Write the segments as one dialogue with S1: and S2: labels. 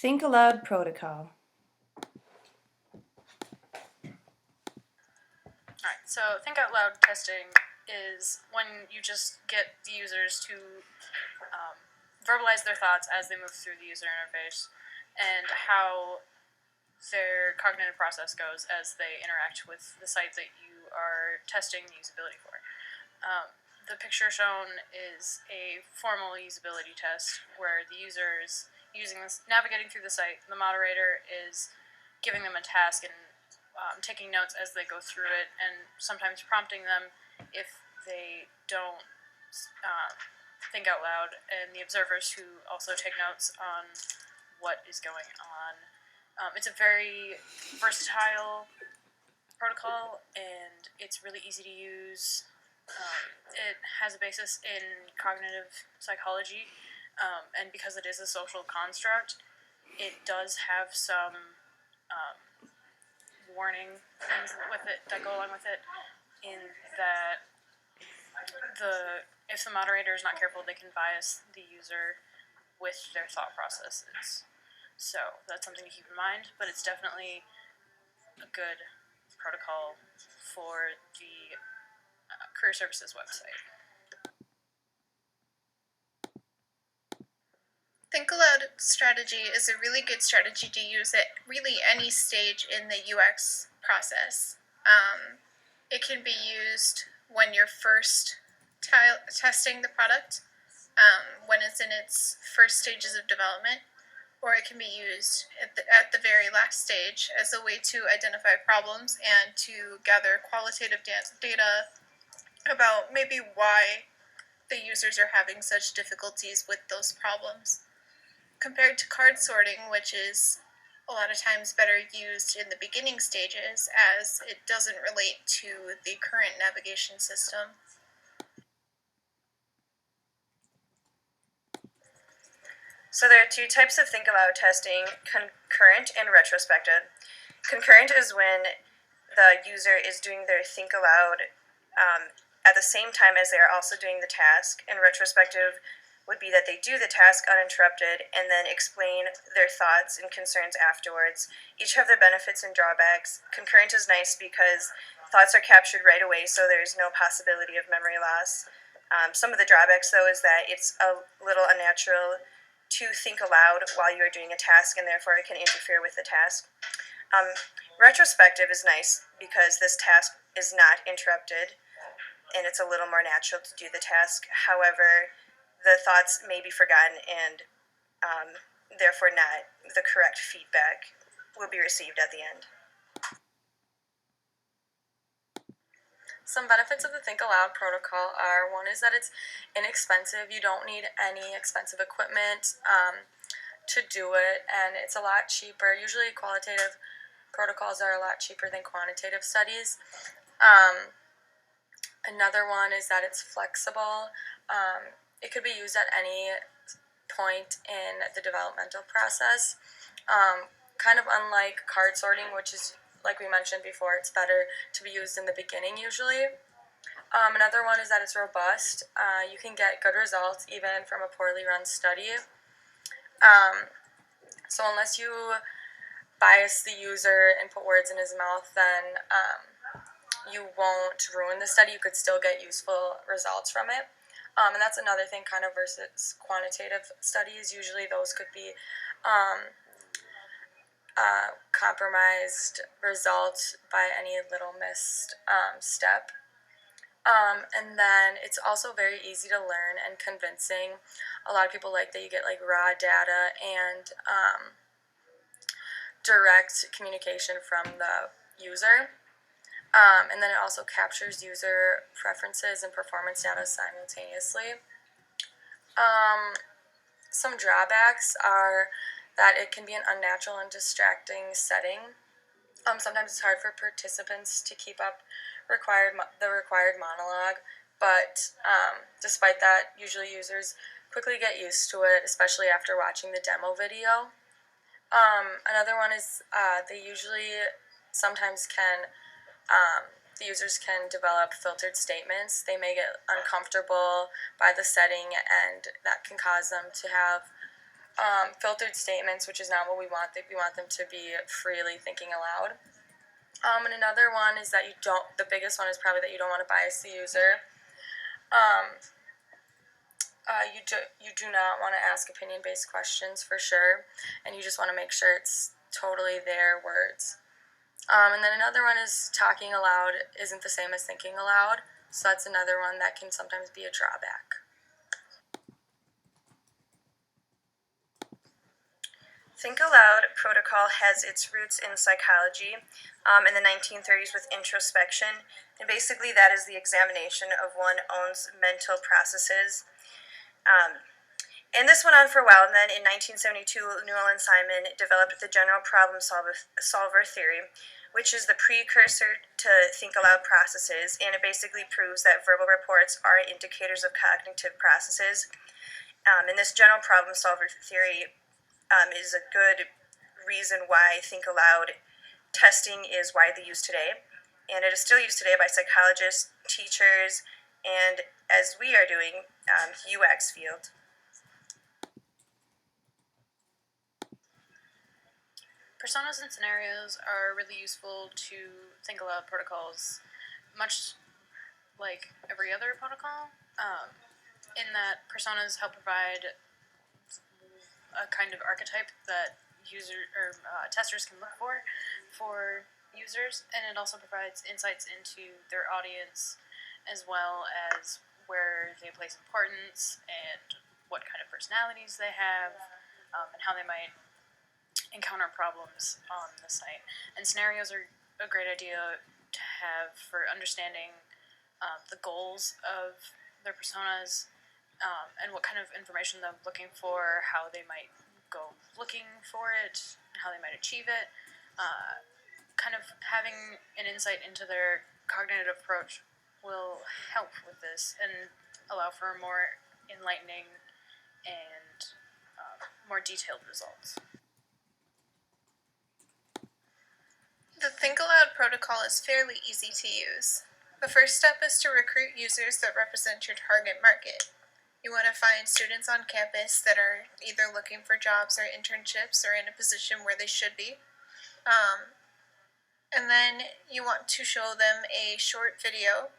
S1: Think Aloud protocol.
S2: Alright, so think out loud testing is when you just get the users to verbalize their thoughts as they move through the user interface and how their cognitive process goes as they interact with the site that you are testing the usability for. The picture shown is a formal usability test where the user is using this, navigating through the site. The moderator is giving them a task and taking notes as they go through it, and sometimes prompting them if they don't think out loud, and the observers who also take notes on what is going on. It's a very versatile protocol, and it's really easy to use. It has a basis in cognitive psychology, and because it is a social construct, it does have some warning things with it that go along with it. In that, if the moderator is not careful, they can bias the user with their thought processes. So that's something to keep in mind, but it's definitely a good protocol for the career services website.
S3: Think Aloud strategy is a really good strategy to use at really any stage in the UX process. It can be used when you're first testing the product, when it's in its first stages of development, or it can be used at the very last stage as a way to identify problems and to gather qualitative data about maybe why the users are having such difficulties with those problems. Compared to card sorting, which is a lot of times better used in the beginning stages as it doesn't relate to the current navigation system.
S4: So there are two types of think aloud testing, concurrent and retrospective. Concurrent is when the user is doing their think aloud at the same time as they are also doing the task, and retrospective would be that they do the task uninterrupted and then explain their thoughts and concerns afterwards. Each have their benefits and drawbacks. Concurrent is nice because thoughts are captured right away, so there's no possibility of memory loss. Some of the drawbacks, though, is that it's a little unnatural to think aloud while you're doing a task, and therefore it can interfere with the task. Retrospective is nice because this task is not interrupted, and it's a little more natural to do the task. However, the thoughts may be forgotten, and therefore not the correct feedback will be received at the end.
S2: Some benefits of the Think Aloud protocol are, one is that it's inexpensive. You don't need any expensive equipment to do it, and it's a lot cheaper. Usually qualitative protocols are a lot cheaper than quantitative studies. Another one is that it's flexible. It could be used at any point in the developmental process. Kind of unlike card sorting, which is, like we mentioned before, it's better to be used in the beginning usually. Another one is that it's robust. You can get good results even from a poorly run study. So unless you bias the user and put words in his mouth, then you won't ruin the study. You could still get useful results from it. And that's another thing kind of versus quantitative studies. Usually those could be compromised results by any little missed step. And then it's also very easy to learn and convincing. A lot of people like that you get like raw data and direct communication from the user. And then it also captures user preferences and performance data simultaneously. Some drawbacks are that it can be an unnatural and distracting setting. Sometimes it's hard for participants to keep up the required monologue, but despite that, usually users quickly get used to it, especially after watching the demo video. Another one is they usually sometimes the users can develop filtered statements. They may get uncomfortable by the setting, and that can cause them to have
S1: filtered statements, which is not what we want. We want them to be freely thinking aloud. And another one is that the biggest one is probably that you don't want to bias the user. You do not want to ask opinion-based questions for sure, and you just want to make sure it's totally their words. And then another one is talking aloud isn't the same as thinking aloud, so that's another one that can sometimes be a drawback.
S4: Think Aloud protocol has its roots in psychology in the 1930s with introspection, and basically that is the examination of one's own mental processes. And this went on for a while, and then in 1972, Newell and Simon developed the general problem solver theory, which is the precursor to think aloud processes, and it basically proves that verbal reports are indicators of cognitive processes. And this general problem solver theory is a good reason why think aloud testing is widely used today, and it is still used today by psychologists, teachers, and as we are doing, UX field.
S2: Personas and scenarios are really useful to think aloud protocols, much like every other protocol, in that personas help provide a kind of archetype that testers can look for users, and it also provides insights into their audience as well as where they place importance and what kind of personalities they have, and how they might encounter problems on the site. And scenarios are a great idea to have for understanding the goals of their personas, and what kind of information they're looking for, how they might go looking for it, how they might achieve it. Kind of having an insight into their cognitive approach will help with this and allow for more enlightening and more detailed results.
S3: The Think Aloud protocol is fairly easy to use. The first step is to recruit users that represent your target market. You want to find students on campus that are either looking for jobs or internships or in a position where they should be. And then you want to show them a short video,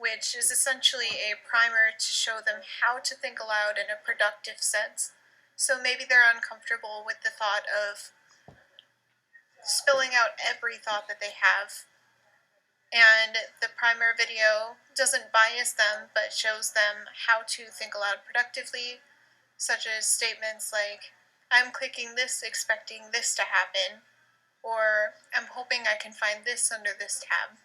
S3: which is essentially a primer to show them how to think aloud in a productive sense. So maybe they're uncomfortable with the thought of spilling out every thought that they have. And the primer video doesn't bias them, but shows them how to think aloud productively, such as statements like, I'm clicking this expecting this to happen, or I'm hoping I can find this under this tab.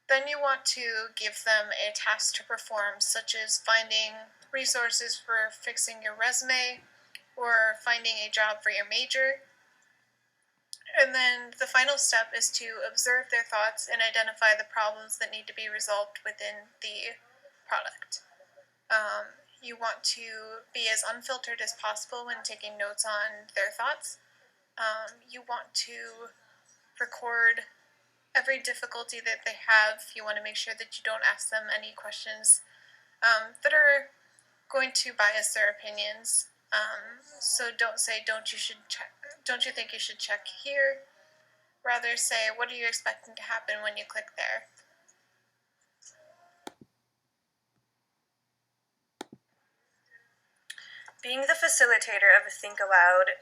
S3: Then you want to give them a task to perform, such as finding resources for fixing your resume, or finding a job for your major. And then the final step is to observe their thoughts and identify the problems that need to be resolved within the product. You want to be as unfiltered as possible when taking notes on their thoughts. You want to record every difficulty that they have. You want to make sure that you don't ask them any questions that are going to bias their opinions. So don't say, don't you think you should check here? Rather say, what are you expecting to happen when you click there?
S4: Being the facilitator of a Think Aloud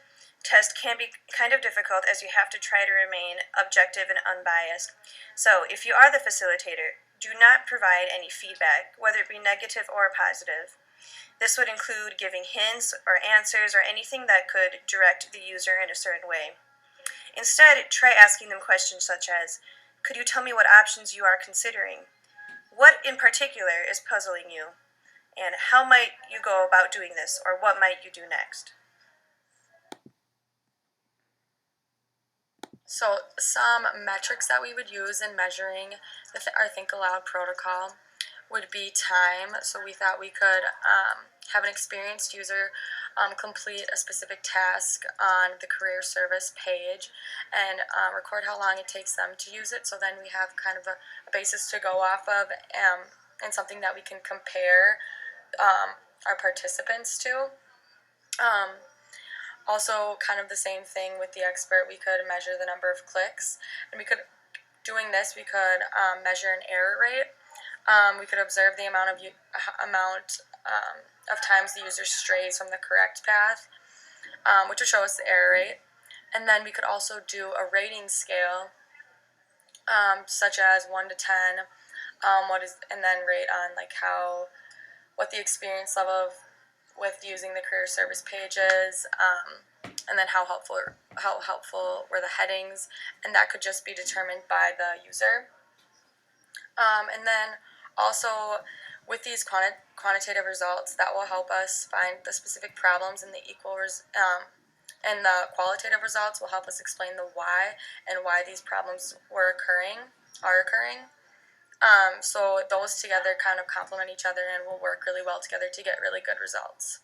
S4: test can be kind of difficult as you have to try to remain objective and unbiased. So, if you are the facilitator, do not provide any feedback, whether it be negative or positive. This would include giving hints or answers or anything that could direct the user in a certain way. Instead, try asking them questions such as, could you tell me what options you are considering? What in particular is puzzling you? And how might you go about doing this, or what might you do next?
S1: So some metrics that we would use in measuring our Think Aloud protocol would be time. So we thought we could have an experienced user complete a specific task on the career service page and record how long it takes them to use it. So then we have kind of a basis to go off of and something that we can compare our participants to. Also, kind of the same thing with the expert, we could measure the number of clicks, and doing this, we could measure an error rate. We could observe the amount of times the user strays from the correct path, which would show us the error rate. And then we could also do a rating scale, such as 1 to 10, and then rate on like what the experience level with using the career service pages, and then how helpful were the headings, and that could just be determined by the user. And then also with these quantitative results, that will help us find the specific problems, and and the qualitative results will help us explain the why and why these problems are occurring. So those together kind of complement each other and will work really well together to get really good results.